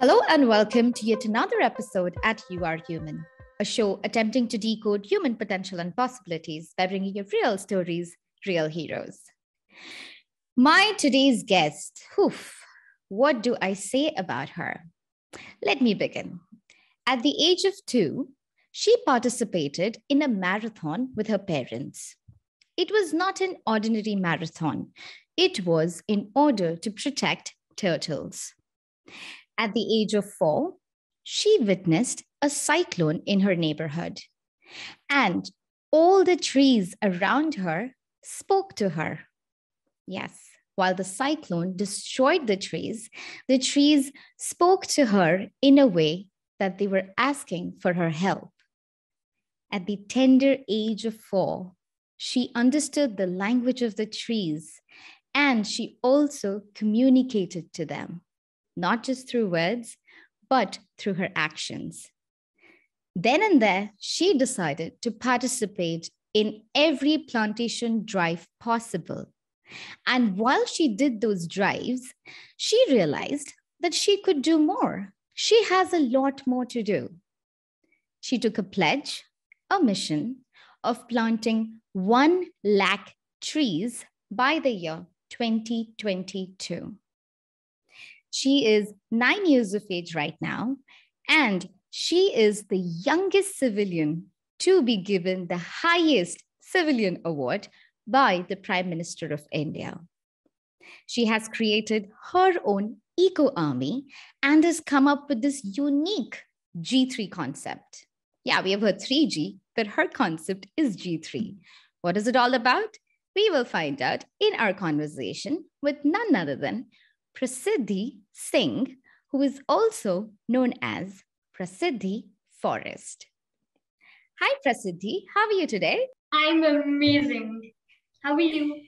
Hello and welcome to yet another episode at You Are Human, a show attempting to decode human potential and possibilities by bringing you real stories, real heroes. My today's guest, what do I say about her? Let me begin. At the age of 2, she participated in a marathon with her parents. It was not an ordinary marathon. It was in order to protect turtles. At the age of 4, she witnessed a cyclone in her neighborhood, and all the trees around her spoke to her. Yes, while the cyclone destroyed the trees spoke to her in a way that they were asking for her help. At the tender age of 4, she understood the language of the trees, and she also communicated to them, not just through words, but through her actions. Then and there, she decided to participate in every plantation drive possible. And while she did those drives, she realized that she could do more. She has a lot more to do. She took a pledge, a mission of planting 1 lakh trees by the year 2022. She is 9 years of age right now, and she is the youngest civilian to be given the highest civilian award by the Prime Minister of India. She has created her own eco-army and has come up with this unique G3 concept. Yeah, we have heard 3G, but her concept is G3. What is it all about? We will find out in our conversation with none other than Prasiddhi Singh, who is also known as Prasiddhi Forest. Hi, Prasiddhi. How are you today? I'm amazing. How are you?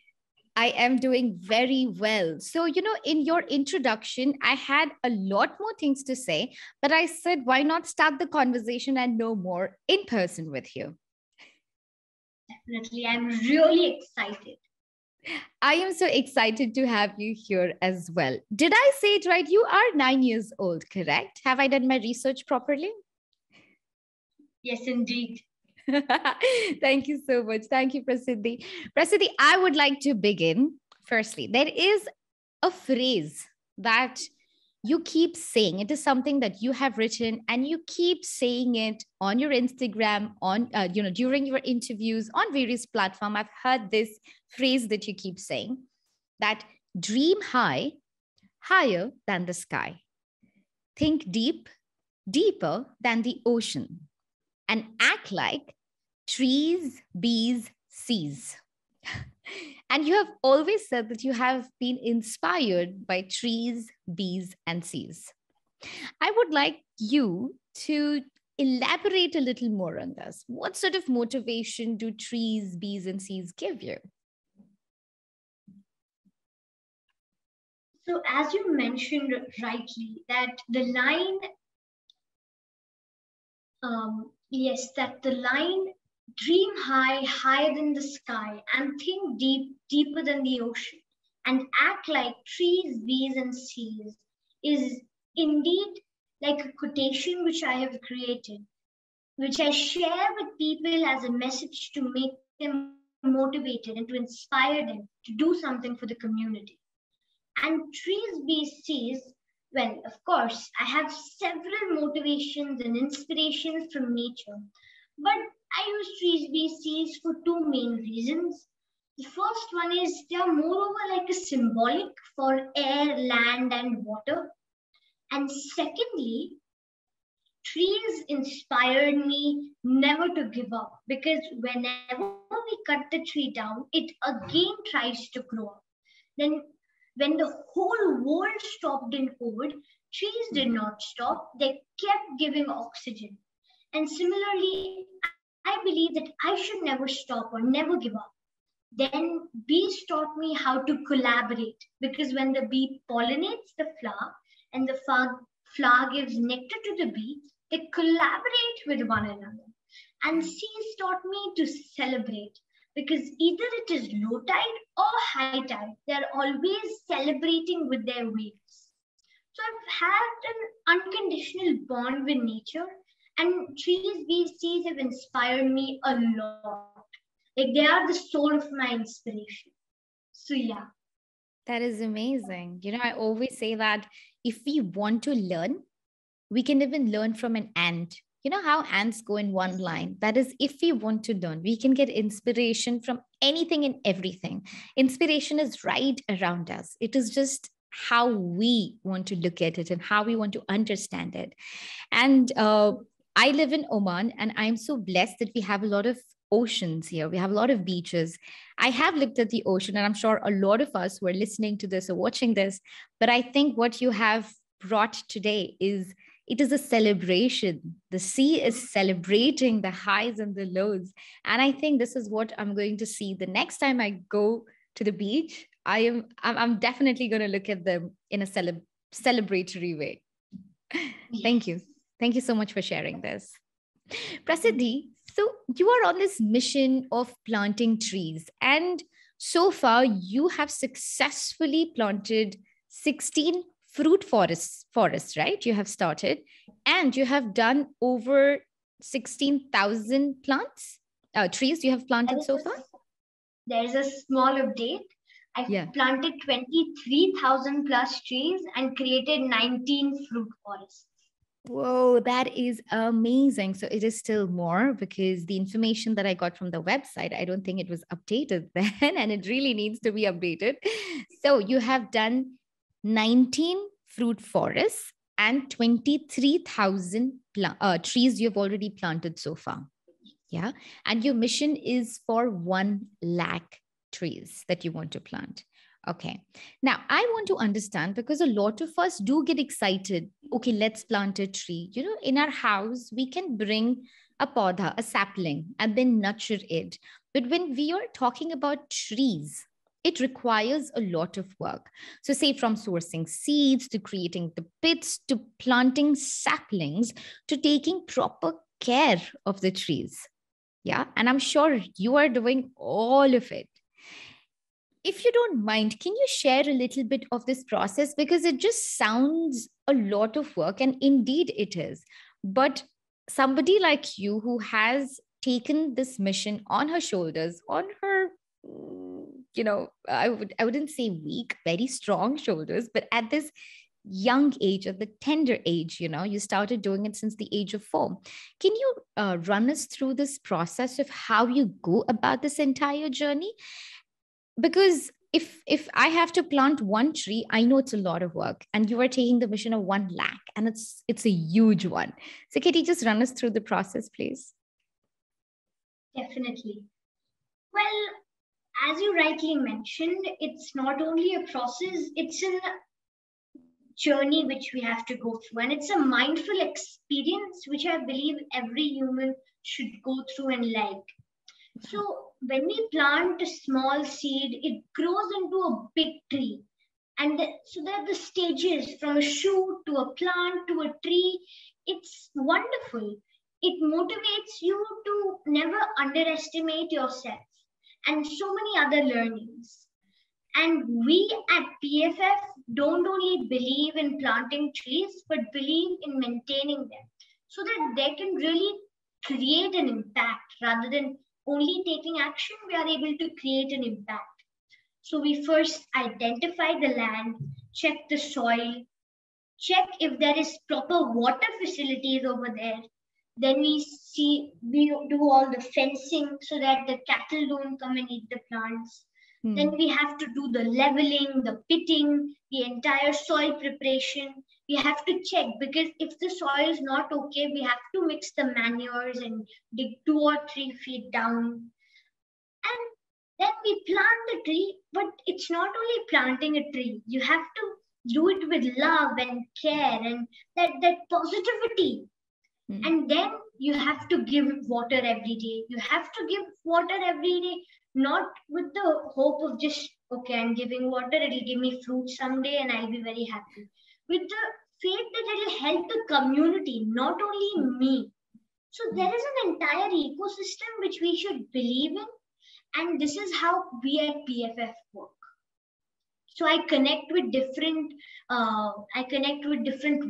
I am doing very well. So, in your introduction, I had a lot more things to say, but I said, why not start the conversation and know more in person with you? Definitely. I'm really excited. I am so excited to have you here as well. Did I say it right? You are 9 years old, correct? Have I done my research properly? Yes, indeed. Thank you so much. Thank you, Prasiddhi. Prasiddhi, I would like to begin. Firstly, there is a phrase that you keep saying. It is something that you have written and you keep saying it on your Instagram, on during your interviews on various platforms. I've heard this phrase that you keep saying, that dream high, higher than the sky. Think deep, deeper than the ocean, and act like trees, bees, seas. And you have always said that you have been inspired by trees, bees, and seas. I would like you to elaborate a little more on this. What sort of motivation do trees, bees, and seas give you? So, as you mentioned rightly, that the line, that the line, dream high, higher than the sky, and think deep, deeper than the ocean, and act like trees, bees, and seas, is indeed like a quotation which I have created, which I share with people as a message to make them motivated and to inspire them to do something for the community. And trees, bees, seas, well, of course, I have several motivations and inspirations from nature, but I use trees, bees, seas for 2 main reasons. The first one is they are moreover like a symbolic for air, land, and water. And secondly, trees inspired me never to give up, because whenever we cut the tree down, it again tries to grow up. Then, when the whole world stopped in COVID, trees did not stop. They kept giving oxygen. And similarly, I believe that I should never stop or never give up. Then bees taught me how to collaborate, because when the bee pollinates the flower and the flower gives nectar to the bee, they collaborate with one another. And seas taught me to celebrate, because either it is low tide or high tide, they're always celebrating with their waves. So I've had an unconditional bond with nature, and trees these seeds have inspired me a lot. Like they are the soul of my inspiration. So yeah. That is amazing. I always say that if we want to learn, we can even learn from an ant. You know how ants go in one line? That is, if we want to learn, we can get inspiration from anything and everything. Inspiration is right around us. It is just how we want to look at it and how we want to understand it. And I live in Oman, and I'm so blessed that we have a lot of oceans here. We have a lot of beaches. I have looked at the ocean, and I'm sure a lot of us who are listening to this or watching this, but I think what you have brought today is it is a celebration. The sea is celebrating the highs and the lows. And I think this is what I'm going to see the next time I go to the beach. I'm definitely going to look at them in a celebratory way. Thank you. Thank you so much for sharing this. Prasiddhi, so you are on this mission of planting trees, and so far you have successfully planted 16 fruit forests, right? You have started, and you have done over 16,000 trees you have planted so far. There's a small update. I've planted 23,000 plus trees and created 19 fruit forests. Whoa, that is amazing. So it is still more, because the information that I got from the website, I don't think it was updated then, and it really needs to be updated. So you have done 19 fruit forests and 23,000 trees you've already planted so far. Yeah. And your mission is for 1 lakh trees that you want to plant. Okay. Now, I want to understand, because a lot of us do get excited. Okay, let's plant a tree. In our house, we can bring a podha, a sapling, and then nurture it. But when we are talking about trees, it requires a lot of work. So say from sourcing seeds to creating the pits to planting saplings to taking proper care of the trees. Yeah. And I'm sure you are doing all of it. If you don't mind, can you share a little bit of this process? Because it just sounds a lot of work, and indeed it is. But somebody like you who has taken this mission on her shoulders, on her, I wouldn't say weak, very strong shoulders, but at this young age, at the tender age, you started doing it since the age of 4. Can you run us through this process of how you go about this entire journey? Because if I have to plant 1 tree, I know it's a lot of work, and you are taking the mission of 1 lakh, and it's a huge one. So can you just run us through the process, please? Definitely. Well, as you rightly mentioned, it's not only a process, it's a journey which we have to go through, and it's a mindful experience which I believe every human should go through and like. So when we plant a small seed, it grows into a big tree. And so there are the stages from a shoot to a plant to a tree. It's wonderful. It motivates you to never underestimate yourself, and so many other learnings. And we at PFF don't only believe in planting trees, but believe in maintaining them so that they can really create an impact. Rather than only taking action, we are able to create an impact. So we first identify the land, check the soil, check if there is proper water facilities over there. Then we do all the fencing so that the cattle don't come and eat the plants. Then we have to do the leveling, the pitting, the entire soil preparation. We have to check, because if the soil is not okay, we have to mix the manures and dig 2 or 3 feet down. And then we plant the tree, but it's not only planting a tree. You have to do it with love and care and that positivity. And then you have to give water every day. You have to give water every day, not with the hope of just, okay, I'm giving water, it'll give me fruit someday and I'll be very happy. With the faith that it'll help the community, not only me. So there is an entire ecosystem which we should believe in. And this is how we at PFF work. So I connect with different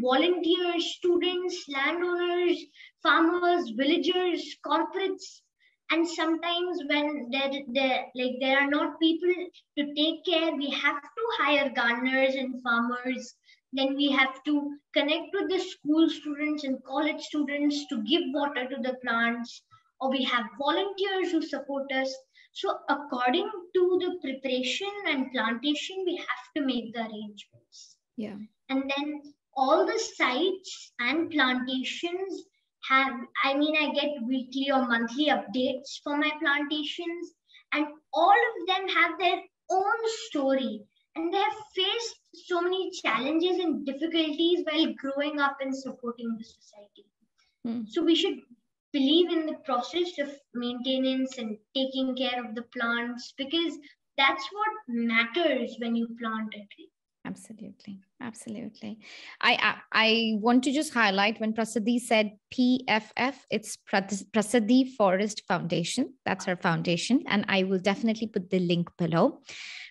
volunteers, students, landowners, farmers, villagers, corporates. And sometimes when there are not people to take care, we have to hire gardeners and farmers. Then we have to connect with the school students and college students to give water to the plants, or we have volunteers who support us. So according to the preparation and plantation, we have to make the arrangements. Yeah. And then all the sites and plantations have, I get weekly or monthly updates for my plantations, and all of them have their own story. And they have faced so many challenges and difficulties while growing up and supporting the society. So we should believe in the process of maintenance and taking care of the plants, because that's what matters when you plant a tree. Absolutely. Absolutely. I want to just highlight when Prasiddhi said PFF, it's Prasiddhi Forest Foundation. That's her foundation. And I will definitely put the link below.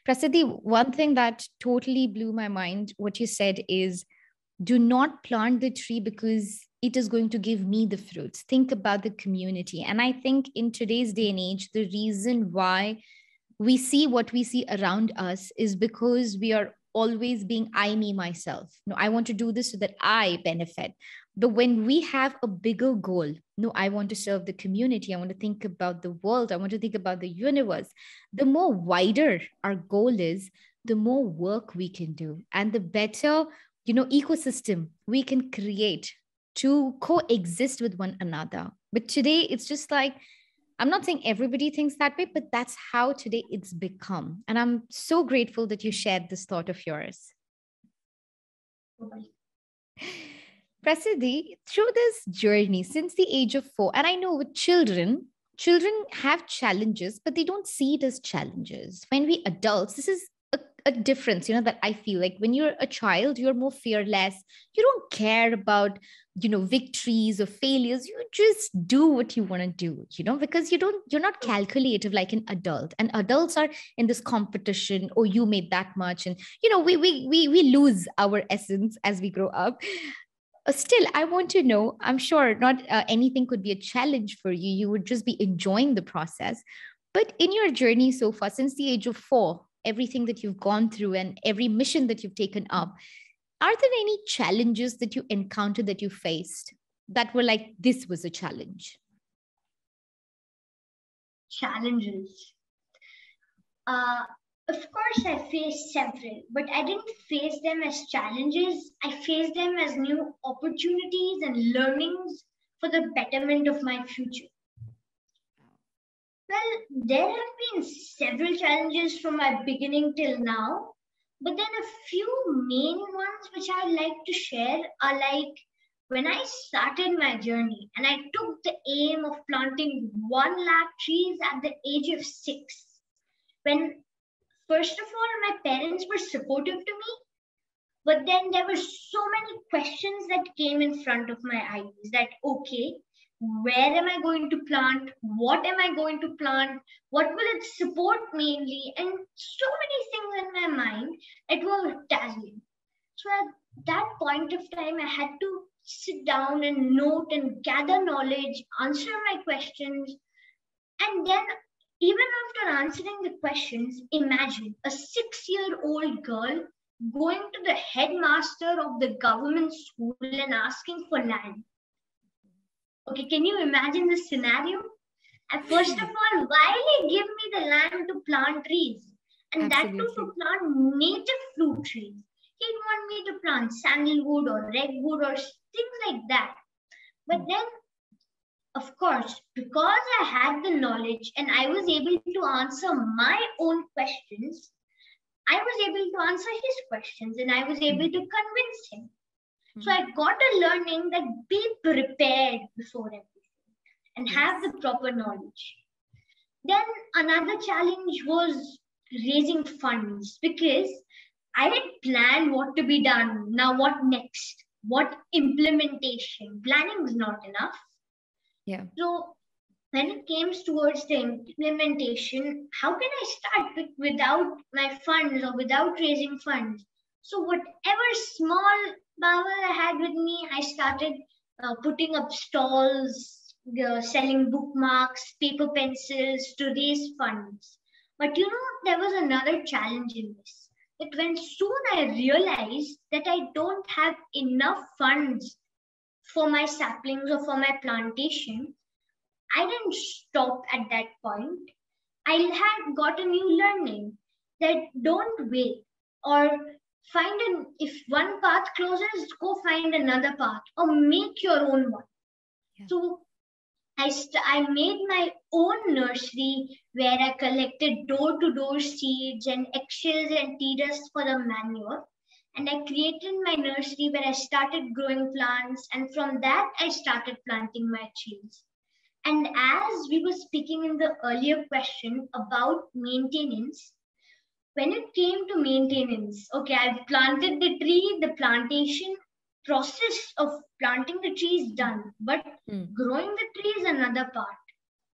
Prasiddhi, one thing that totally blew my mind, what you said is, do not plant the tree because it is going to give me the fruits. Think about the community. And I think in today's day and age, the reason why we see what we see around us is because we are always being I, me, myself. No, I want to do this so that I benefit. But when we have a bigger goal, no, I want to serve the community. I want to think about the world. I want to think about the universe. The more wider our goal is, the more work we can do and the better, ecosystem we can create to coexist with one another. But today it's just like, I'm not saying everybody thinks that way, but that's how today it's become. And I'm so grateful that you shared this thought of yours. Prasiddhi, through this journey since the age of 4, and I know with children have challenges, but they don't see it as challenges. When we adults, this is a difference, that I feel like when you're a child, you're more fearless. You don't care about, victories or failures. You just do what you want to do, because you're not calculative like an adult. And adults are in this competition. Oh, you made that much. And, we lose our essence as we grow up. Still, I want to know, I'm sure not anything could be a challenge for you. You would just be enjoying the process. But in your journey so far, since the age of 4, everything that you've gone through and every mission that you've taken up, are there any challenges that you encountered, that you faced, that were like, this was a challenge? Challenges. Of course, I faced several, but I didn't face them as challenges. I faced them as new opportunities and learnings for the betterment of my future. Well, there have been several challenges from my beginning till now, but then a few main ones which I'd like to share are like when I started my journey and I took the aim of planting 1 lakh trees at the age of 6. When, first of all, my parents were supportive to me, but then there were so many questions that came in front of my eyes that, okay, where am I going to plant? What am I going to plant? What will it support mainly? And so many things in my mind, it was dazzling. So at that point of time, I had to sit down and note and gather knowledge, answer my questions. And then even after answering the questions, imagine a 6-year-old girl going to the headmaster of the government school and asking for land. Okay, can you imagine the scenario? And first of all, why he give me the land to plant trees? And Absolutely. That too to plant native fruit trees. He'd want me to plant sandalwood or redwood or things like that. But then, of course, because I had the knowledge and I was able to answer my own questions, I was able to answer his questions and I was able to convince him. So I got a learning that be prepared before everything and have the proper knowledge. Then another challenge was raising funds, because I had planned what to be done. Now what next? What implementation? Planning is not enough. Yeah. So when it comes towards the implementation, how can I start without my funds or without raising funds? So whatever small power I had with me, I started putting up stalls, selling bookmarks, paper pencils to raise funds. But there was another challenge in this. That when soon I realized that I don't have enough funds for my saplings or for my plantation, I didn't stop at that point. I had got a new learning that don't wait or if one path closes, go find another path or make your own one. Yeah. So I made my own nursery where I collected door-to-door seeds and eggshells and tea dust for the manure. And I created my nursery where I started growing plants, and from that I started planting my trees. And as we were speaking in the earlier question about maintenance, when it came to maintenance, okay, I've planted the tree, the plantation process of planting the tree is done, but growing the tree is another part.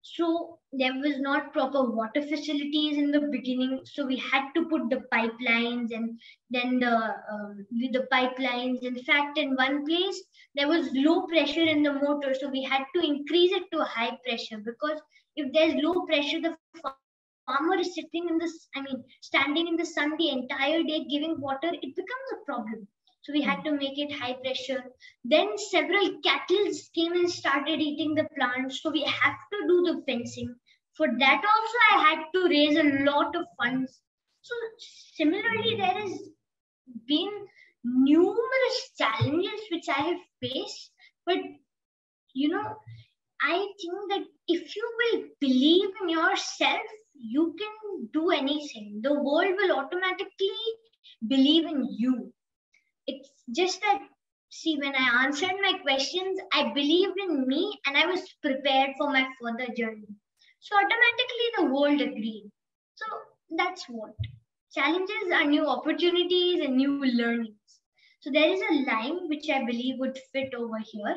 So there was not proper water facilities in the beginning, so we had to put the pipelines, and then the pipelines. In fact, in one place there was low pressure in the motor, so we had to increase it to a high pressure, because if there's low pressure, the farmer is standing in the sun the entire day giving water, it becomes a problem. So we had to make it high pressure. Then several cattle came and started eating the plants. So we have to do the fencing. For that also, I had to raise a lot of funds. So similarly, there has been numerous challenges which I have faced. But, I think that if you will believe in yourself, you can do anything. The world will automatically believe in you. It's just that, see, when I answered my questions, I believed in me and I was prepared for my further journey. So automatically the world agreed. So that's what. Challenges are new opportunities and new learnings. So there is a line which I believe would fit over here.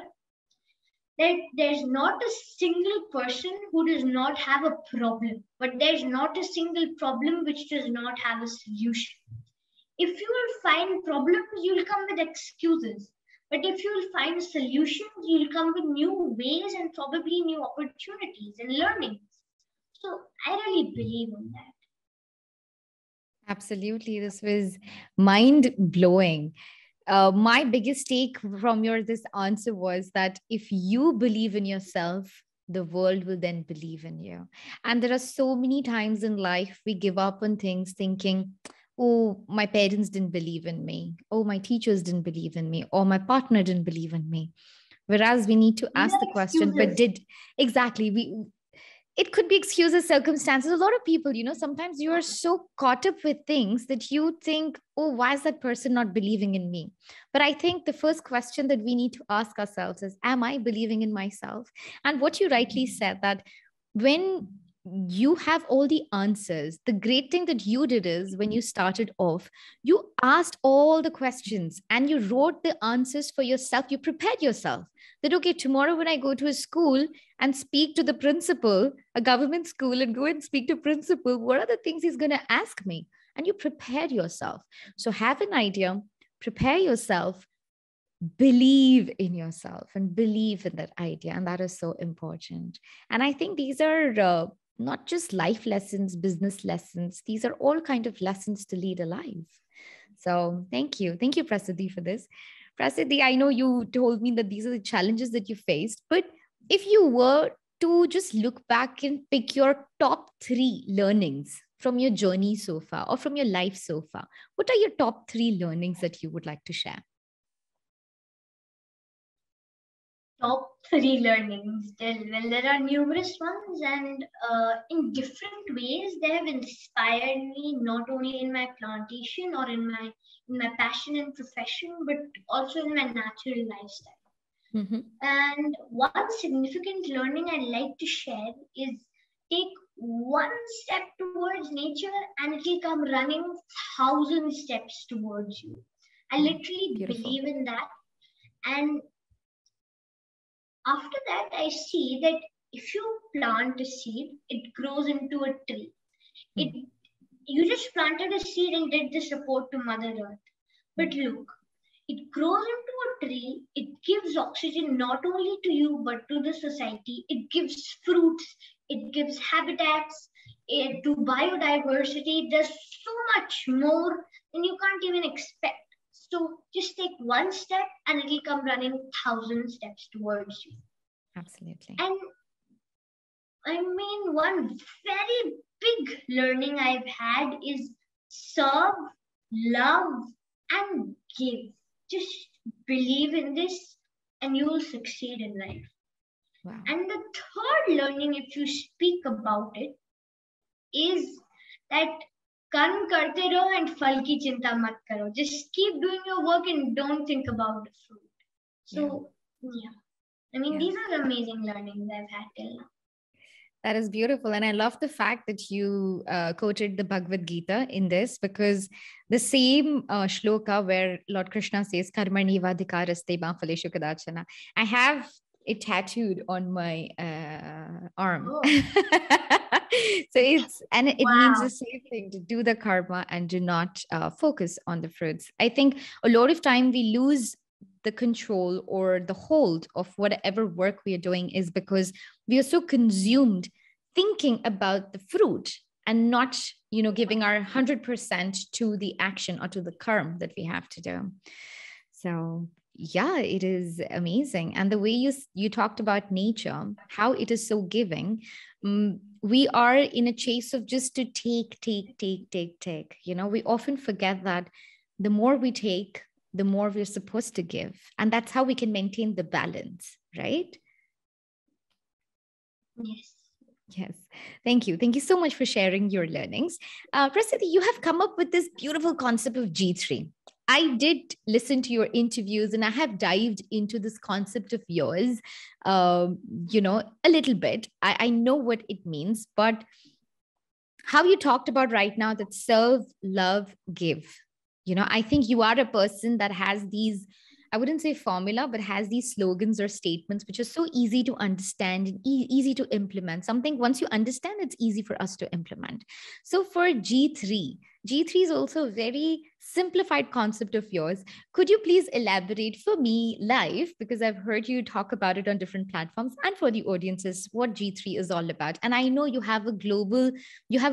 That there's not a single person who does not have a problem, but there's not a single problem which does not have a solution. If you will find problems, you'll come with excuses. But if you'll find solutions, you'll come with new ways and probably new opportunities and learnings. So I really believe in that. Absolutely. This was mind-blowing. My biggest take from this answer was that if you believe in yourself, the world will then believe in you. And there are so many times in life we give up on things thinking, oh, my parents didn't believe in me. Oh, my teachers didn't believe in me. Or my partner didn't believe in me. Whereas we need to ask the question, but it could be excuses, circumstances. A lot of people, sometimes you are so caught up with things that you think, oh, why is that person not believing in me? But I think the first question that we need to ask ourselves is, am I believing in myself? And what you rightly said, that when you have all the answers, the great thing that you did is when you started off, you asked all the questions and you wrote the answers for yourself. You prepared yourself that, okay, tomorrow when I go to a school and speak to the principal, a government school, and go and speak to principal, what are the things he's going to ask me? And you prepare yourself. So have an idea, prepare yourself, believe in yourself and believe in that idea. And that is so important. And I think these are not just life lessons, business lessons. These are all kind of lessons to lead a life. So thank you. Thank you, Prasiddhi, for this. Prasiddhi, I know you told me that these are the challenges that you faced, but if you were to just look back and pick your top 3 learnings from your journey so far or from your life so far, what are your top 3 learnings that you would like to share? Top 3 learnings. Well, there are numerous ones, and in different ways, they have inspired me not only in my plantation or in my passion and profession, but also in my natural lifestyle. Mm-hmm. And one significant learning I'd like to share is take one step towards nature and it will come running 1,000 steps towards you. I literally believe in that. And after that, I see that if you plant a seed, it grows into a tree. Hmm. You just planted a seed and did the support to Mother Earth. But look, it grows into a tree. It gives oxygen not only to you, but to the society. It gives fruits. It gives habitats to biodiversity. There's so much more than you can't even expect. So just take one step and it'll come running 1,000 steps towards you. Absolutely. And I mean, one very big learning I've had is serve, love, and give. Just believe in this and you will succeed in life. Wow. And the third learning, if you speak about it, is that कर्म करते रहो and फल की चिंता मत करो. Just keep doing your work and don't think about the fruit. So, yeah. I mean, these are amazing learnings I've had till now. That is beautiful. And I love the fact that you quoted the Bhagavad Gita in this, because the same shloka where Lord Krishna says, Karmani vadhikaraste ma phaleshu kadachana, I have it tattooed on my arm. Oh. So it Wow. means the same thing, to do the karma and do not focus on the fruits. I think a lot of time we lose the control or the hold of whatever work we are doing is because we are so consumed thinking about the fruit and not, giving our 100% to the action or to the karma that we have to do. So yeah, it is amazing. And the way you talked about nature, how it is so giving. We are in a chase of just to take. We often forget that the more we take, the more we're supposed to give. And that's how we can maintain the balance, right? Yes. Yes. Thank you. Thank you so much for sharing your learnings. Prasiddhi, you have come up with this beautiful concept of G3. I did listen to your interviews and I have dived into this concept of yours, a little bit. I know what it means, but how you talked about right now, that serve, love, give. I think you are a person that has these, I wouldn't say formula, but has these slogans or statements which are so easy to understand and easy to implement. Something once you understand, it's easy for us to implement. So for G3 is also a very simplified concept of yours. Could you please elaborate for me live, because I've heard you talk about it on different platforms, and for the audiences, what G3 is all about? And I know you have a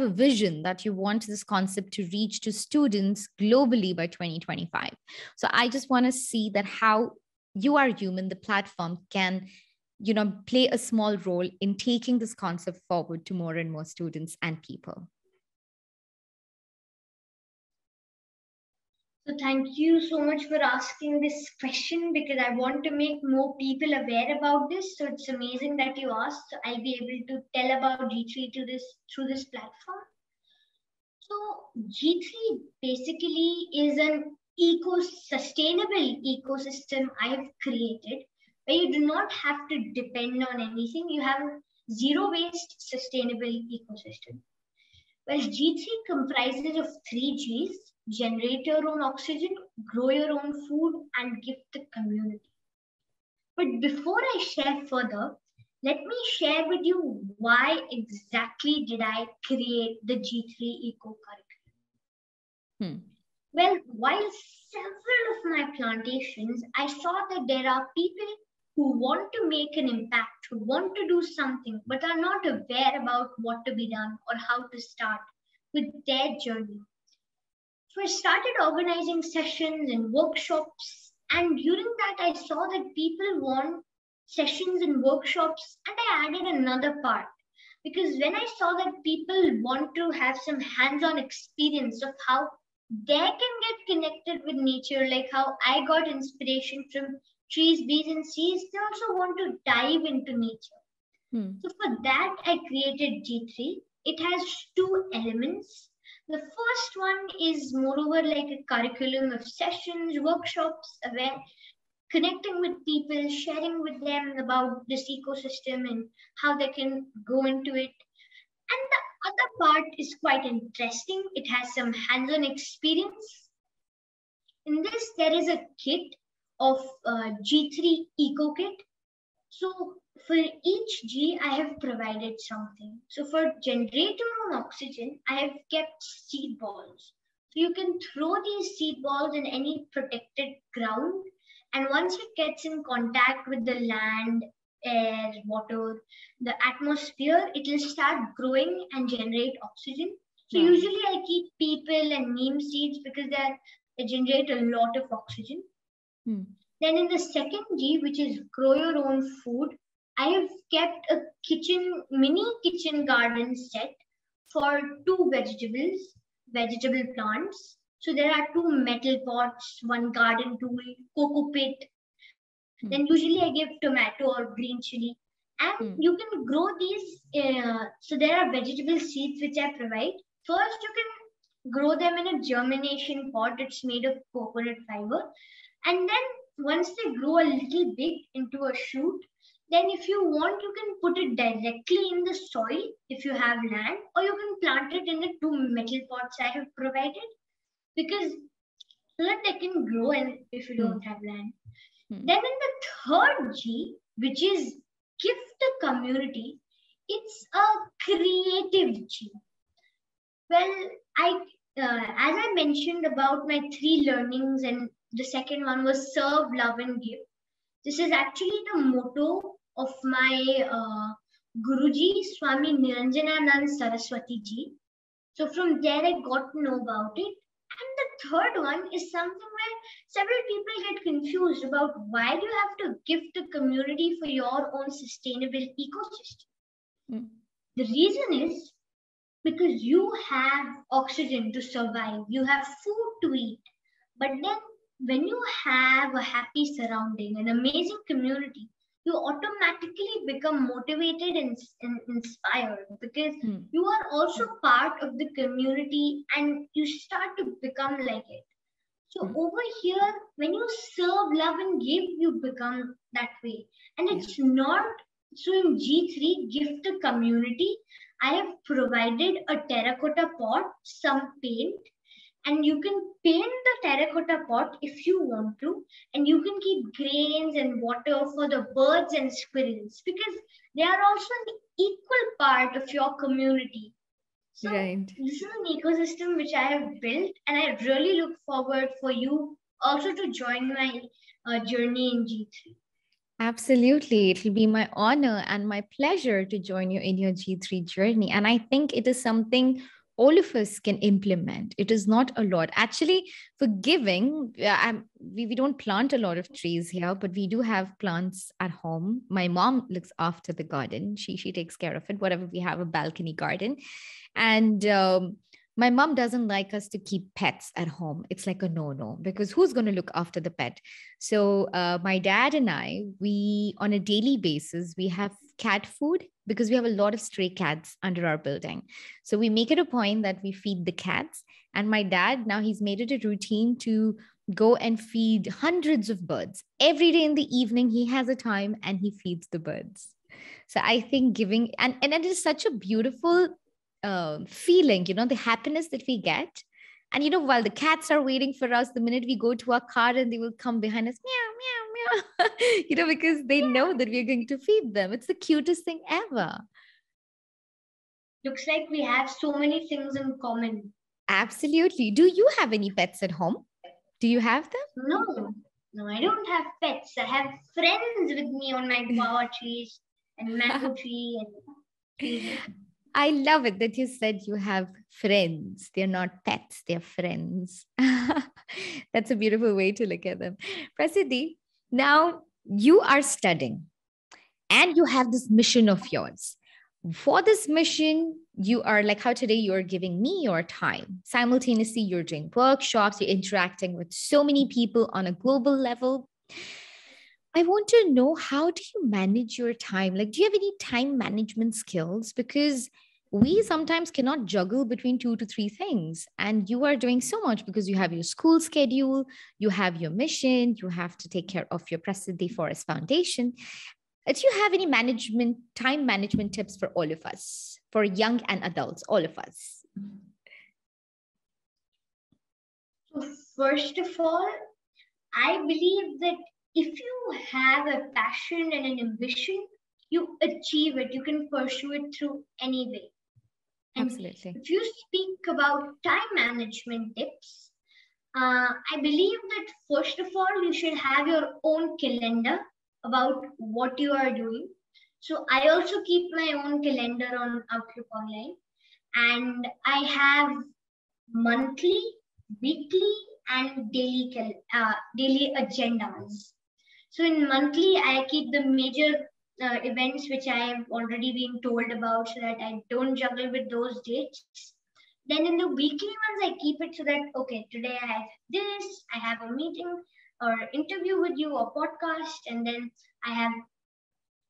vision that you want this concept to reach to students globally by 2025. So I just want to see that how You Are Human, the platform, can play a small role in taking this concept forward to more and more students and people. So thank you so much for asking this question, because I want to make more people aware about this. So it's amazing that you asked. So I'll be able to tell about G3 through this platform. So G3 basically is an sustainable ecosystem I've created, where you do not have to depend on anything. You have a zero waste sustainable ecosystem. Well, G3 comprises of 3 Gs: generate your own oxygen, grow your own food, and give the community. But before I share further, let me share with you why exactly did I create the G3 Eco Curriculum. Well, while several of my plantations, I saw that there are people who want to make an impact, who want to do something, but are not aware about what to be done or how to start with their journey. So I started organizing sessions and workshops, and during that I saw that people want sessions and workshops, and I added another part, because when I saw that people want to have some hands-on experience of how they can get connected with nature, like how I got inspiration from trees, bees, and seas, they also want to dive into nature. So for that, I created G3. It has 2 elements. The first one is moreover like a curriculum of sessions, workshops, connecting with people, sharing with them about this ecosystem and how they can go into it. And the other part is quite interesting. It has some hands-on experience. In this, there is a kit of G3 Eco Kit. So For each G, I have provided something. So for generator on oxygen, I have kept seed balls. So you can throw these seed balls in any protected ground, and once it gets in contact with the land, air, water, the atmosphere, it will start growing and generate oxygen. So Wow. usually I keep people and neem seeds because they generate a lot of oxygen. Hmm. Then in the second G, which is grow your own food, I have kept a mini kitchen garden set for two vegetable plants. So there are two metal pots, one garden tool, cocoa pit. Then Hmm. usually I give tomato or green chili. And Hmm. you can grow these. So there are vegetable seeds which I provide. First, you can grow them in a germination pot. It's made of coconut fiber. And then once they grow a little big into a shoot, then if you want, you can put it directly in the soil if you have land, or you can plant it in the two metal pots I have provided, because so that they can grow and if you Hmm. don't have land. Hmm. Then in the third G, which is gift the community, it's a creative G. Well, as I mentioned about my three learnings, and the second one was serve, love, and give. This is actually the motto of my Guruji, Swami Niranjananand Saraswati ji. So from there, I got to know about it. And the third one is something where several people get confused about why do you have to gift the community for your own sustainable ecosystem. Hmm. The reason is because you have oxygen to survive, you have food to eat. But then, when you have a happy surrounding, an amazing community, you automatically become motivated and inspired because Hmm. you are also part of the community and you start to become like it. So, Hmm. over here, when you serve, love, and give, you become that way. And Yeah. it's not so in G3, gift the community. I have provided a terracotta pot, some paint, and you can paint the terracotta pot if you want to, and you can keep grains and water for the birds and squirrels because they are also an equal part of your community. So Right. this is an ecosystem which I have built, and I really look forward for you also to join my journey in G3. Absolutely. It will be my honor and my pleasure to join you in your G3 journey. And I think it is something all of us can implement. It is not a lot. Actually, for giving, we don't plant a lot of trees here, but we do have plants at home. My mom looks after the garden. She takes care of it, whatever we have a balcony garden. And my mom doesn't like us to keep pets at home. It's like a no because who's going to look after the pet? So my dad and I, we on a daily basis, we have cat food because we have a lot of stray cats under our building. So we make it a point that we feed the cats. And my dad, now he's made it a routine to go and feed hundreds of birds. Every day in the evening, he has a time and he feeds the birds. So I think giving, and it is such a beautiful feeling, the happiness that we get. And, while the cats are waiting for us, the minute we go to our car and they will come behind us, meow, meow, meow, because they know that we're going to feed them. It's the cutest thing ever. Looks like we have so many things in common. Absolutely. Do you have any pets at home? Do you have No, no, I don't have pets. I have friends with me on my guava trees and mango them? tree and trees. I love it that you said you have friends. They're not pets, they're friends. That's a beautiful way to look at them. Prasiddhi, now you are studying and you have this mission of yours. For this mission, you are like how today you're giving me your time. Simultaneously, you're doing workshops, you're interacting with so many people on a global level. I want to know, how do you manage your time? Like, do you have any time management skills? Because we sometimes cannot juggle between two to three things. And you are doing so much because you have your school schedule, you have your mission, you have to take care of your Prasiddhi Forest Foundation. Do you have any time management tips for all of us, for young and adults, all of us? So first of all, I believe that if you have a passion and an ambition, you achieve it. You can pursue it through any way. And Absolutely. if you speak about time management tips, I believe that first of all, you should have your own calendar about what you are doing. So I also keep my own calendar on Outlook Online, and I have monthly, weekly, and daily agendas. So in monthly, I keep the major events which I have already been told about, so that I don't juggle with those dates. Then in the weekly ones, I keep it so that, okay, today I have this, I have a meeting or interview with you or podcast, and then I have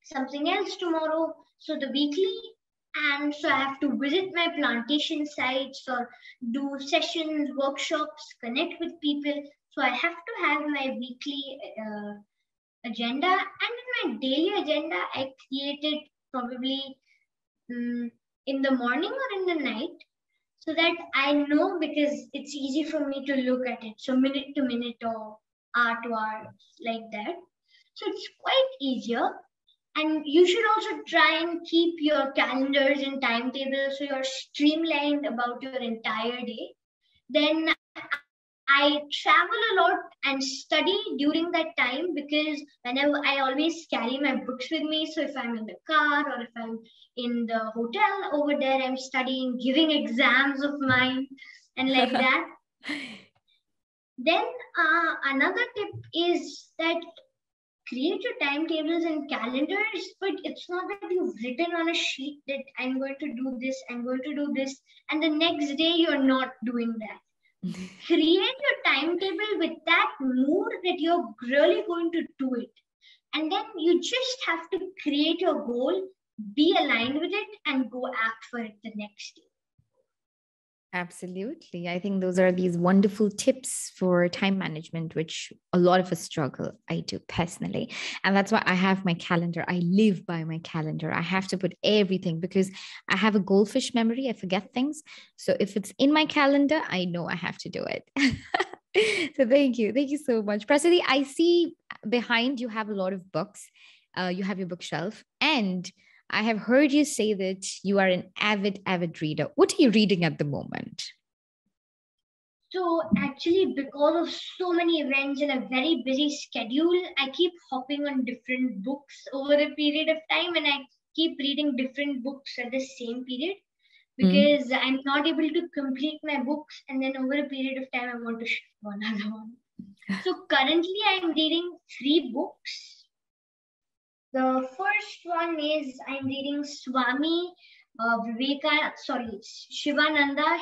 something else tomorrow. So the weekly, and so I have to visit my plantation sites or do sessions, workshops, connect with people. So I have to have my weekly agenda, and in my daily agenda, I created probably in the morning or in the night, so that I know, because it's easy for me to look at it. So minute to minute or hour to hour, like that. So it's quite easier. And you should also try and keep your calendars and timetables so you're streamlined about your entire day. Then I travel a lot and study during that time, because whenever I always carry my books with me. So if I'm in the car or if I'm in the hotel over there, I'm studying, giving exams of mine, and like that. Then another tip is that create your timetables and calendars, but it's not that you've written on a sheet that I'm going to do this, I'm going to do this, and the next day you're not doing that. Create your timetable with that mood that you're really going to do it. And then you just have to create your goal, be aligned with it, and go act for it the next day. Absolutely. I think those are these wonderful tips for time management, which a lot of us struggle. I do personally. And that's why I have my calendar. I live by my calendar. I have to put everything because I have a goldfish memory. I forget things. So if it's in my calendar, I know I have to do it. So thank you. Thank you so much. Prasiddhi, I see behind you have a lot of books. You have your bookshelf, and I have heard you say that you are an avid reader. What are you reading at the moment? So actually, because of so many events and a very busy schedule, I keep hopping on different books over a period of time, and I keep reading different books at the same period, because I'm not able to complete my books, and then over a period of time, I want to shift one other one. So currently, I'm reading 3 books. The first one is I'm reading Shivananda,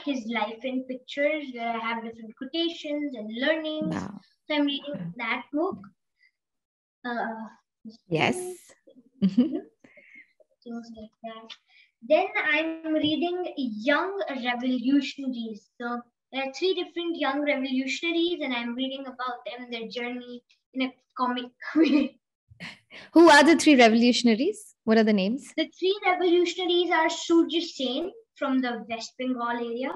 his life in pictures, where I have different quotations and learnings. Wow. So I'm reading that book. Yes. Things like that. Then I'm reading Young Revolutionaries. So there are 3 different young revolutionaries, and I'm reading about them, their journey in a comic way. Who are the 3 revolutionaries? What are the names? The 3 revolutionaries are Surya Sen from the West Bengal area,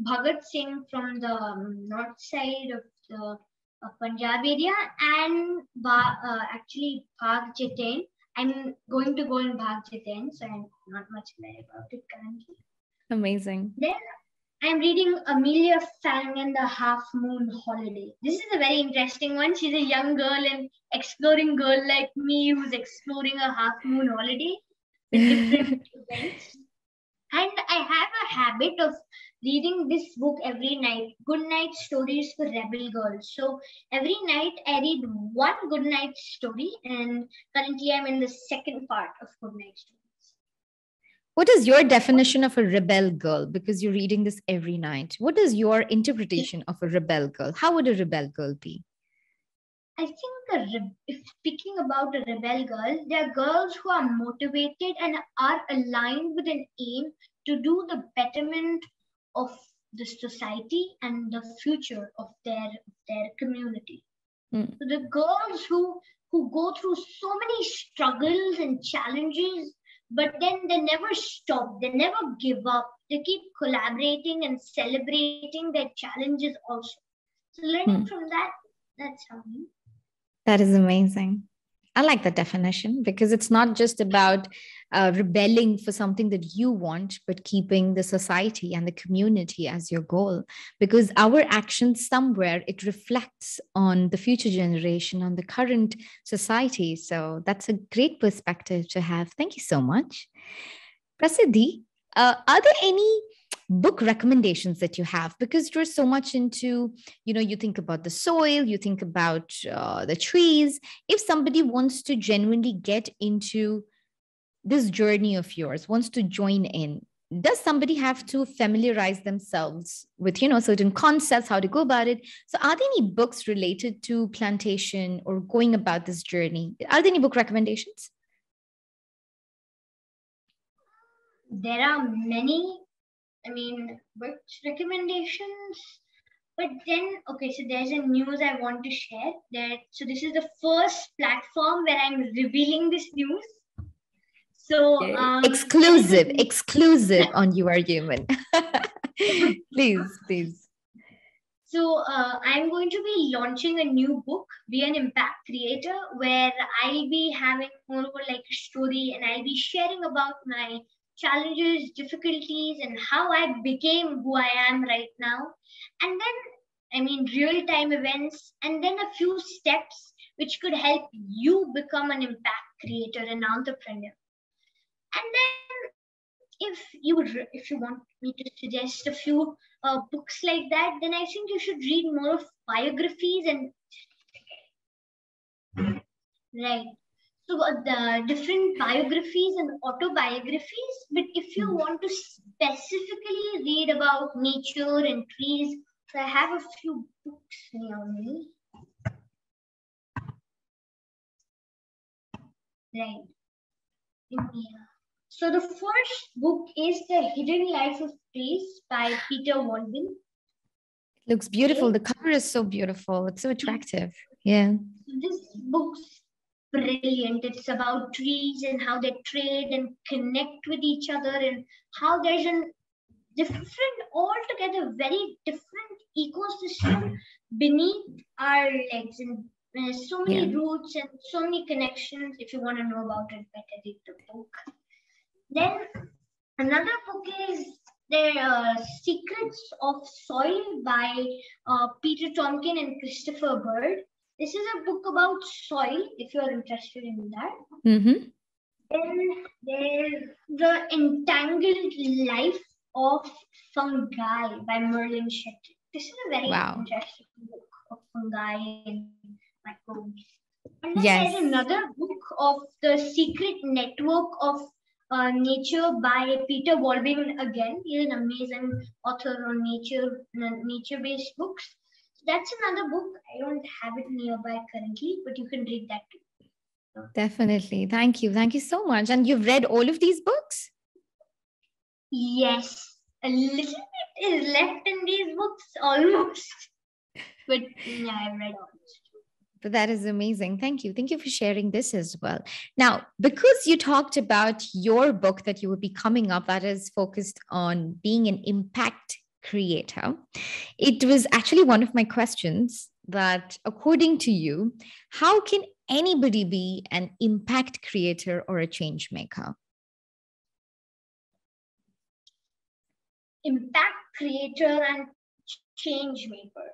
Bhagat Singh from the north side of the Punjab area, and actually Bhag Jiten. I'm going to go in Bhag Jiten, so I'm not much aware about it currently. Amazing. Then I'm reading Amelia Fang and the Half Moon Holiday. This is a very interesting one. She's a young girl and exploring girl like me who's exploring a half moon holiday with different events. And I have a habit of reading this book every night, Good Night Stories for Rebel Girls. So every night I read one good night story, and currently I'm in the second part of Good Night Stories. What is your definition of a rebel girl? Because you're reading this every night. What is your interpretation of a rebel girl? How would a rebel girl be? I think if speaking about a rebel girl, they are girls who are motivated and are aligned with an aim to do the betterment of the society and the future of their community. So the girls who go through so many struggles and challenges, but then they never stop, they never give up, they keep collaborating and celebrating their challenges also. So learning from that, that's how. That is amazing. I like that definition because it's not just about rebelling for something that you want, but keeping the society and the community as your goal. Because our actions somewhere, it reflects on the future generation, on the current society. So that's a great perspective to have. Thank you so much. Prasiddhi, are there any book recommendations that you have? Because you're so much into, you think about the soil, you think about the trees. If somebody wants to genuinely get into this journey of yours, wants to join in, does somebody have to familiarize themselves with, certain concepts, how to go about it? So are there any books related to plantation or going about this journey? Are there any book recommendations? There are many, book recommendations. But then, okay, so there's a news I want to share so this is the first platform where I'm revealing this news. So exclusive on You Are Human. Please. So I'm going to be launching a new book, Be an Impact Creator, where I'll be having more of like a story, and I'll be sharing about my challenges, difficulties, and how I became who I am right now. And then, real-time events, and then a few steps which could help you become an impact creator, an entrepreneur. And then if you want me to suggest a few books like that, then I think you should read more of biographies right. So the different biographies and autobiographies. But if you want to specifically read about nature and trees, so I have a few books near me. Right. Yeah. So the first book is The Hidden Life of Trees by Peter Walden. It looks beautiful. Okay. The cover is so beautiful. It's so attractive. Yeah. This book's brilliant. It's about trees and how they trade and connect with each other, and how there's a altogether very different ecosystem beneath our legs, and there's so many roots and so many connections. If you want to know about it, better read the book. Then another book is The Secrets of Soil by Peter Tompkin and Christopher Bird. This is a book about soil, if you're interested in that. Mm-hmm. Then there's The Entangled Life of Fungi by Merlin Shetty. This is a very interesting book of fungi and microbes. And then there's another book of The Secret Network of Nature by Peter Walden again. He's an amazing author on nature-based books. So that's another book. I don't have it nearby currently, but you can read that too. So. Definitely. Thank you. Thank you so much. And you've read all of these books? Yes. A little bit is left in these books, almost. But yeah, I've read all. But that is amazing. Thank you. Thank you for sharing this as well. Now, because you talked about your book that you will be coming up that is focused on being an impact creator, it was actually one of my questions that, according to you, how can anybody be an impact creator or a change maker? Impact creator and change maker.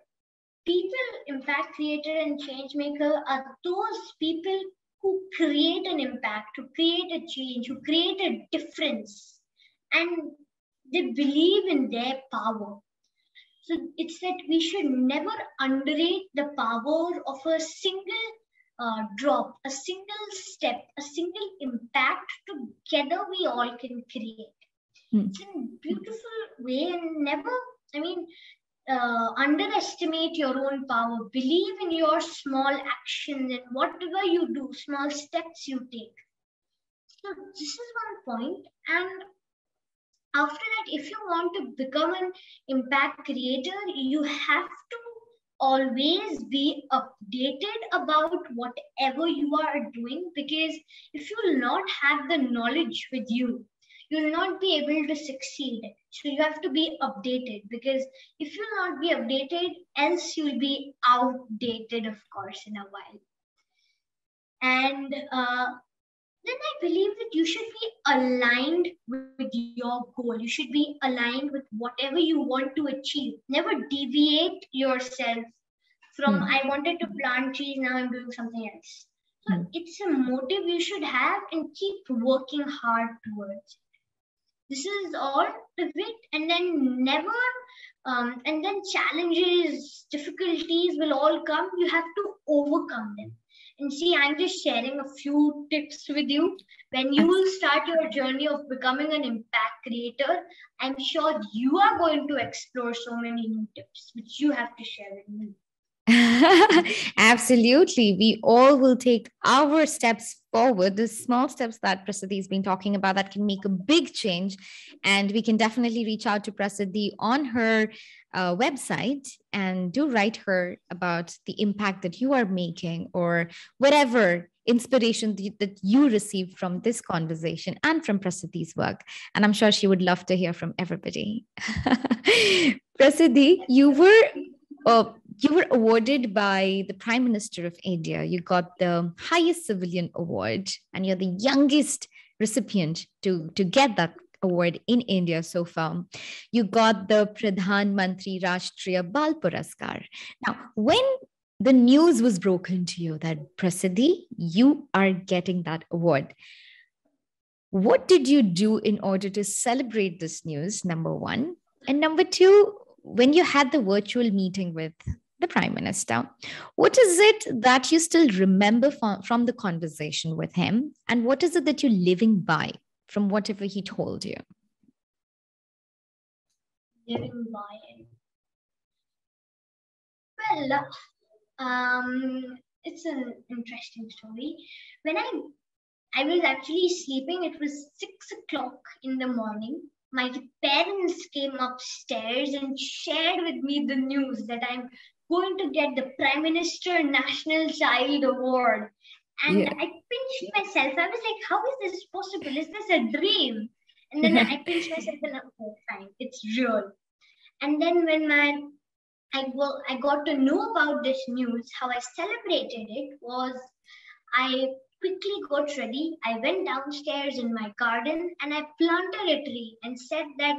People, impact creator and change maker, are those people who create an impact, who create a change, who create a difference, and they believe in their power. So it's that we should never underrate the power of a single drop, a single step, a single impact. Together we all can create. It's a beautiful way, and never, underestimate your own power. Believe in your small actions and whatever you do, small steps you take. So this is one point. And after that, if you want to become an impact creator, you have to always be updated about whatever you are doing, because if you will not have the knowledge with you, you will not be able to succeed. So you have to be updated, because if you will not be updated, else you will be outdated, of course, in a while. And then I believe that you should be aligned with your goal. You should be aligned with whatever you want to achieve. Never deviate yourself from, I wanted to plant trees, now I'm doing something else. So it's a motive you should have and keep working hard towards it. This is all of it. And then never, and then challenges, difficulties will all come. You have to overcome them. And see, I'm just sharing a few tips with you. When you will start your journey of becoming an impact creator, I'm sure you are going to explore so many new tips, which you have to share with me. Absolutely. We all will take our steps forward, the small steps that Prasiddhi has been talking about that can make a big change. And we can definitely reach out to Prasiddhi on her website and do write her about the impact that you are making or whatever inspiration that you received from this conversation and from Prasiddhi's work. And I'm sure she would love to hear from everybody. Prasiddhi, you were awarded by the Prime Minister of India. You got the highest civilian award, and you're the youngest recipient to get that award in India so far. You got the Pradhan Mantri Rashtriya Bal Puraskar. Now, when the news was broken to you that Prasiddhi, you are getting that award, what did you do in order to celebrate this news, number one? And number two, when you had the virtual meeting with the Prime Minister, what is it that you still remember from the conversation with him? And what is it that you're living by from whatever he told you? Living by it. Well, it's an interesting story. When I was actually sleeping, it was 6 o'clock in the morning. My parents came upstairs and shared with me the news that I'm going to get the Prime Minister National Child Award. And I pinched myself. I was like, how is this possible? Is this a dream? And then I pinched myself and oh, fine, it's real. And then when I got to know about this news, how I celebrated it was I quickly got ready. I went downstairs in my garden and I planted a tree and said that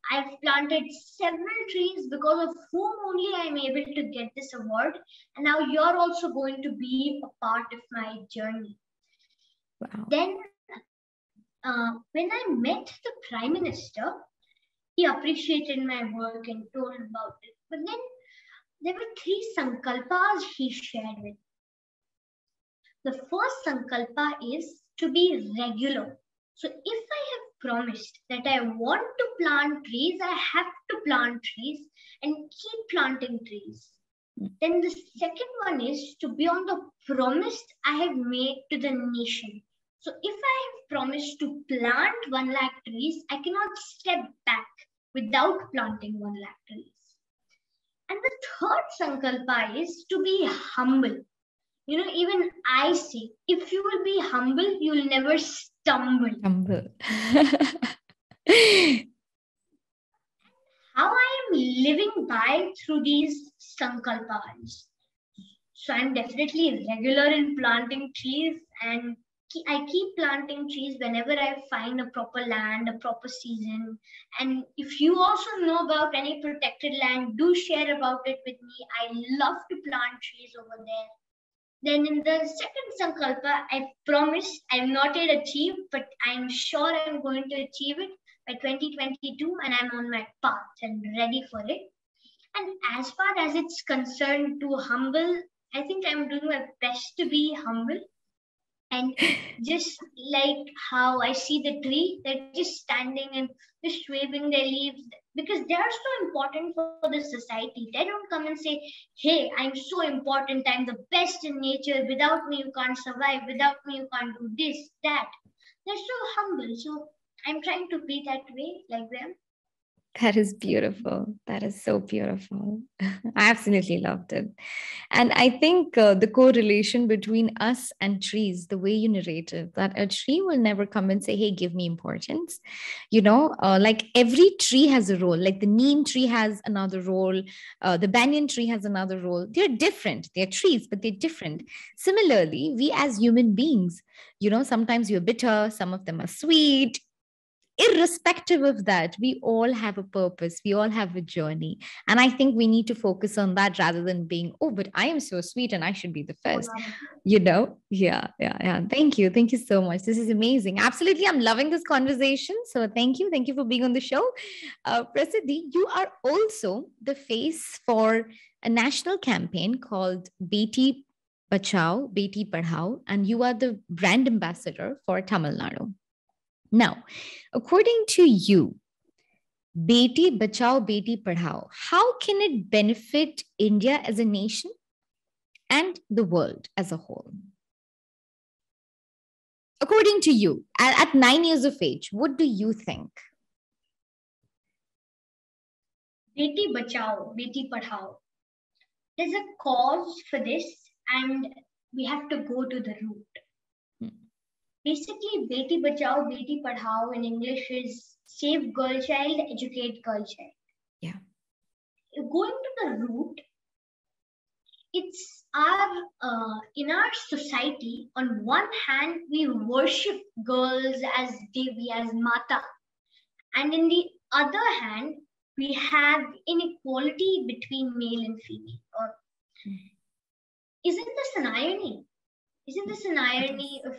I've planted several trees because of whom only I'm able to get this award. And now you're also going to be a part of my journey. Wow. Then when I met the Prime Minister, he appreciated my work and told about it. But then there were 3 sankalpas he shared with me. The first sankalpa is to be regular. So if I have promised that I want to plant trees, I have to plant trees and keep planting trees. Then the second one is to be on the promise I have made to the nation. So if I have promised to plant 1 lakh trees, I cannot step back without planting 1 lakh trees. And the third sankalpa is to be humble. You know, even I say, if you will be humble, you will never stumble. How I am living by through these sankalpas. So I'm definitely regular in planting trees, and I keep planting trees whenever I find a proper land, a proper season. And if you also know about any protected land, do share about it with me. I love to plant trees over there. Then in the second sankalpa, I promised I'm not yet achieved, but I'm sure I'm going to achieve it by 2022, and I'm on my path and ready for it. And as far as it's concerned to humble, I think I'm doing my best to be humble. And just like how I see the tree, they're just standing and just waving their leaves because they are so important for the society. They don't come and say, hey, I'm so important. I'm the best in nature. Without me, you can't survive. Without me, you can't do this, that. They're so humble. So I'm trying to be that way like them. That is beautiful. That is so beautiful. I absolutely loved it. And I think the correlation between us and trees, the way you narrated, that a tree will never come and say, hey, give me importance. Like every tree has a role. Like the neem tree has another role. The banyan tree has another role. They're different. They're trees, but they're different. Similarly, we as human beings, sometimes you're bitter, some of them are sweet. Irrespective of that, we all have a purpose, we all have a journey, and I think we need to focus on that rather than being, oh, but I am so sweet and I should be the first. Yeah. Thank you so much. This is amazing. Absolutely, I'm loving this conversation, so thank you for being on the show. Prasiddhi, you are also the face for a national campaign called Beti Bachao, Beti Padhao, and you are the brand ambassador for Tamil Nadu. Now, according to you, Beti Bachao, Beti Padhao, how can it benefit India as a nation and the world as a whole? According to you, at 9 years of age, what do you think? Beti Bachao, Beti Padhao. There's a cause for this, and we have to go to the root. Basically, Beti Bachao, Beti Padhao in English is save girl child, educate girl child. Yeah. Going to the root, it's in our society, on one hand, we worship girls as Devi, as Mata. And in the other hand, we have inequality between male and female. Isn't this an irony? Isn't this an irony of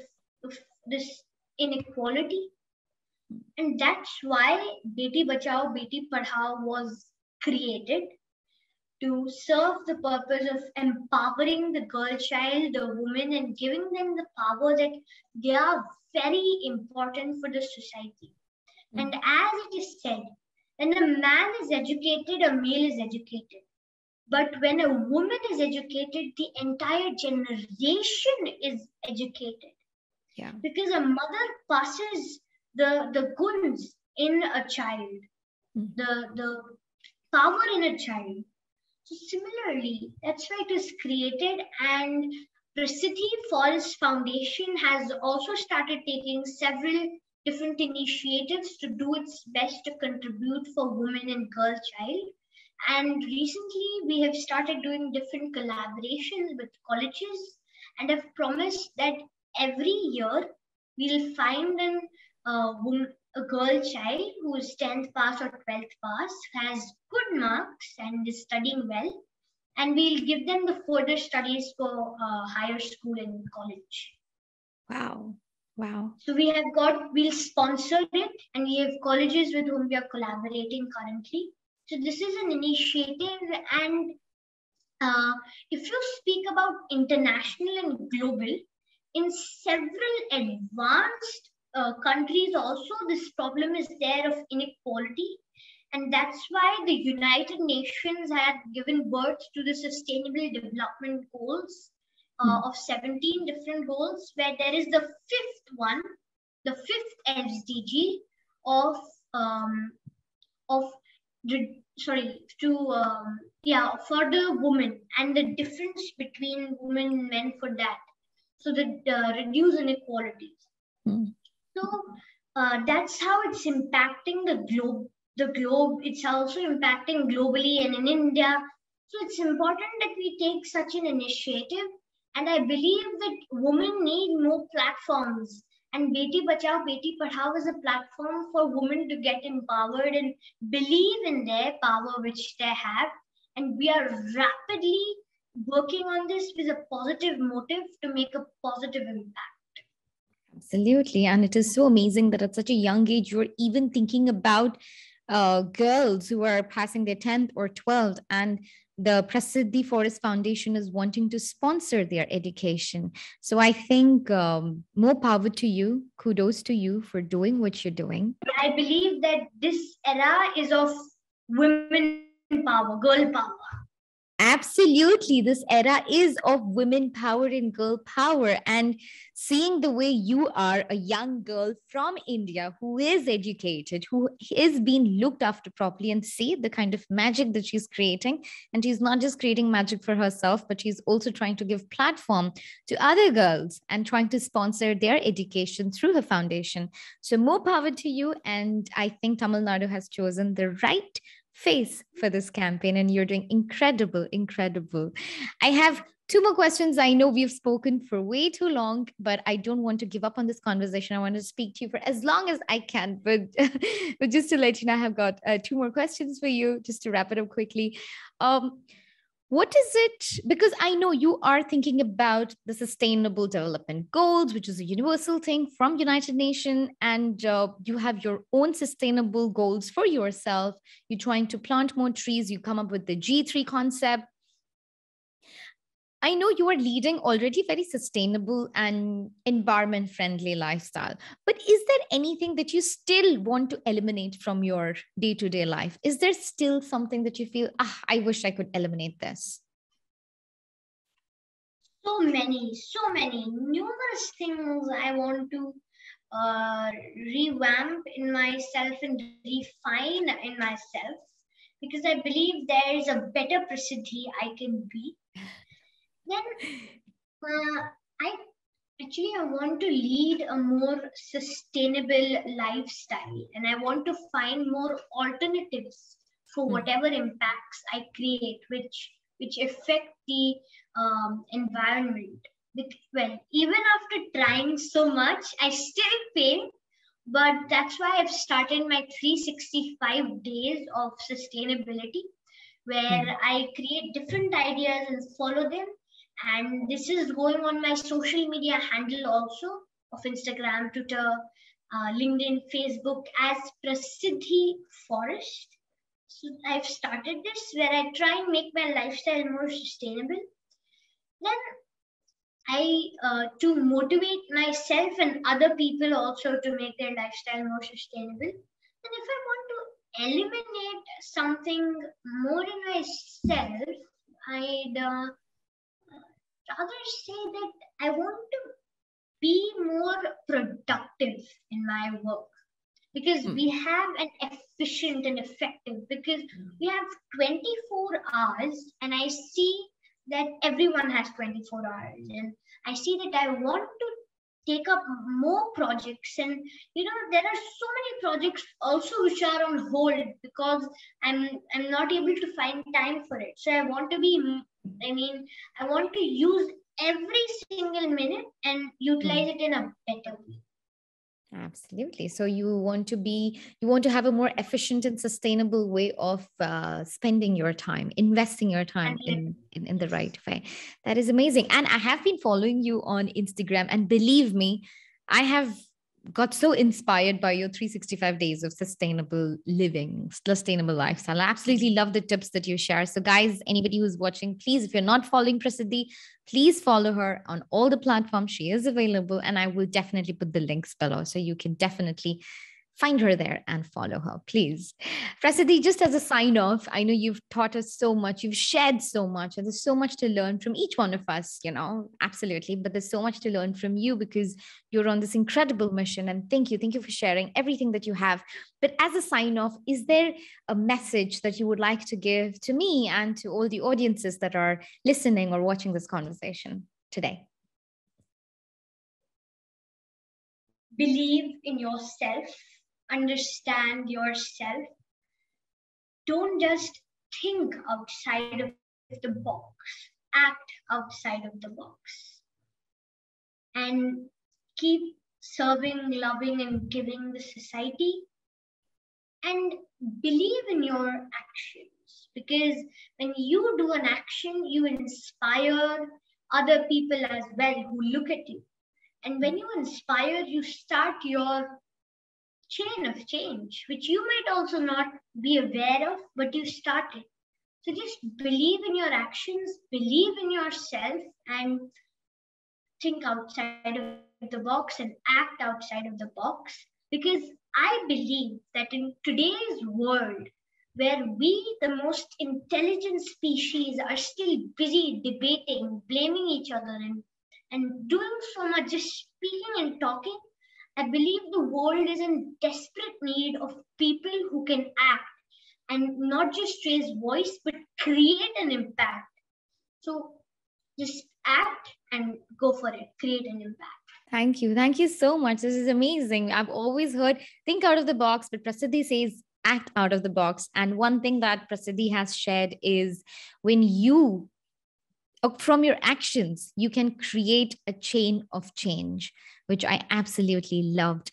this inequality? And that's why Beti Bachao, Beti Padhao was created, to serve the purpose of empowering the girl child, the woman, and giving them the power that they are very important for the society. And as it is said, when a man is educated, a male is educated. But when a woman is educated, the entire generation is educated. Yeah. Because a mother passes the guns in a child, the power in a child. So similarly, that's why it was created, and Prasiddhi Forest Foundation has also started taking several different initiatives to do its best to contribute for women and girl child. And recently, we have started doing different collaborations with colleges, and have promised that every year we'll find a girl child who is 10th pass or 12th pass, has good marks and is studying well, and we'll give them the further studies for higher school and college. Wow. So we'll sponsor it, and we have colleges with whom we are collaborating currently. So this is an initiative, and if you speak about international and global, in several advanced countries also, this problem is there of inequality. And that's why the United Nations had given birth to the Sustainable Development Goals of 17 different goals, where there is the fifth one, the fifth SDG for the woman, and the difference between women and men for that. So that reduce inequalities. So that's how it's impacting the globe. It's also impacting globally and in India. So it's important that we take such an initiative. And I believe that women need more platforms. And Beti Bachao, Beti Padhao is a platform for women to get empowered and believe in their power which they have. And we are rapidly working on this with a positive motive to make a positive impact. Absolutely. And it is so amazing that at such a young age, you're even thinking about girls who are passing their 10th or 12th, and the Prasiddhi Forest Foundation is wanting to sponsor their education. So I think more power to you. Kudos to you for doing what you're doing. I believe that this era is of women power, girl power. Absolutely. This era is of women power and girl power. And seeing the way you are a young girl from India who is educated, who is being looked after properly, and see the kind of magic that she's creating. And she's not just creating magic for herself, but she's also trying to give platform to other girls and trying to sponsor their education through her foundation. So more power to you. And I think Tamil Nadu has chosen the right face for this campaign, and you're doing incredible. I have two more questions. I know we've spoken for way too long, but I don't want to give up on this conversation. I want to speak to you for as long as I can, but but just to let you know, I have got two more questions for you, just to wrap it up quickly. um what is it, because I know you are thinking about the sustainable development goals, which is a universal thing from United Nations, and you have your own sustainable goals for yourself. You're trying to plant more trees, you come up with the G3 concept. I know you are leading already very sustainable and environment friendly lifestyle, but is there anything that you still want to eliminate from your day to day life? Is there still something that you feel, I wish I could eliminate this? So many, numerous things I want to revamp in myself and refine in myself, because I believe there is a better Prasiddhi I can be. Then I I want to lead a more sustainable lifestyle, and I want to find more alternatives for whatever impacts I create, which affect the environment. Well, even after trying so much, I still fail. But that's why I've started my 365 days of sustainability, where I create different ideas and follow them. And this is going on my social media handle also of Instagram, Twitter, LinkedIn, Facebook as Prasiddhi Forest. So I've started this where I try and make my lifestyle more sustainable. Then to motivate myself and other people also to make their lifestyle more sustainable. And if I want to eliminate something more in myself, I'd rather say that I want to be more productive in my work, because we have an efficient and effective, because we have 24 hours, and I see that everyone has 24 hours, and I see that I want to take up more projects. And there are so many projects also which are on hold because I'm not able to find time for it. So I want to I want to use every single minute and utilize it in a better way. Absolutely. So you want to have a more efficient and sustainable way of spending your time, investing your time in the right way. That is amazing. And I have been following you on Instagram, and believe me, I have got so inspired by your 365 days of sustainable living, sustainable lifestyle. I absolutely love the tips that you share. So guys, anybody who's watching, please, if you're not following Prasiddhi, please follow her on all the platforms. She is available, and I will definitely put the links below, so you can definitely find her there and follow her, please. Prasiddhi, just as a sign off, I know you've taught us so much, you've shared so much, and there's so much to learn from each one of us, absolutely. But there's so much to learn from you because you're on this incredible mission. And thank you for sharing everything that you have. But as a sign off, is there a message that you would like to give to me and to all the audiences that are listening or watching this conversation today? Believe in yourself. Understand yourself. Don't just think outside of the box, act outside of the box. And keep serving, loving, and giving the society. And believe in your actions, because when you do an action, you inspire other people as well who look at you. And when you inspire, you start your chain of change, which you might also not be aware of, but you started. So just believe in your actions, believe in yourself, and think outside of the box and act outside of the box. Because I believe that in today's world, where we, the most intelligent species, are still busy debating, blaming each other, and doing so much, just speaking and talking. I believe the world is in desperate need of people who can act and not just raise voice but create an impact. So just act and go for it, create an impact. Thank you. Thank you so much. This is amazing. I've always heard think out of the box, but Prasiddhi says act out of the box. And one thing that Prasiddhi has shared is when you, from your actions, you can create a chain of change, which I absolutely loved.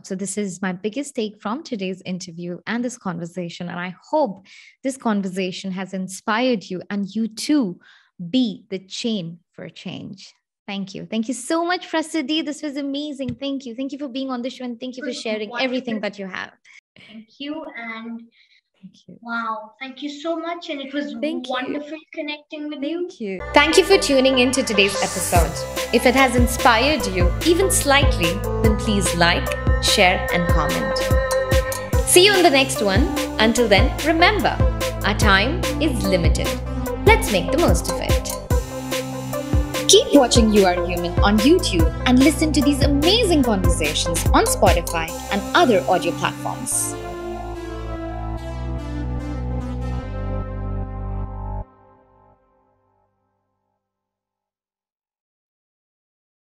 So this is my biggest take from today's interview and this conversation. And I hope this conversation has inspired you and you too be the chain for change. Thank you. Thank you so much, Prasiddhi. This was amazing. Thank you. Thank you for being on the show and thank you for sharing everything that you have. Thank you. And thank you. Wow. Thank you so much. And it was wonderful connecting with you. Thank you. Thank you for tuning in to today's episode. If it has inspired you even slightly, then please like, share, and comment. See you in the next one. Until then, remember, our time is limited. Let's make the most of it. Keep watching You Are Human on YouTube and listen to these amazing conversations on Spotify and other audio platforms.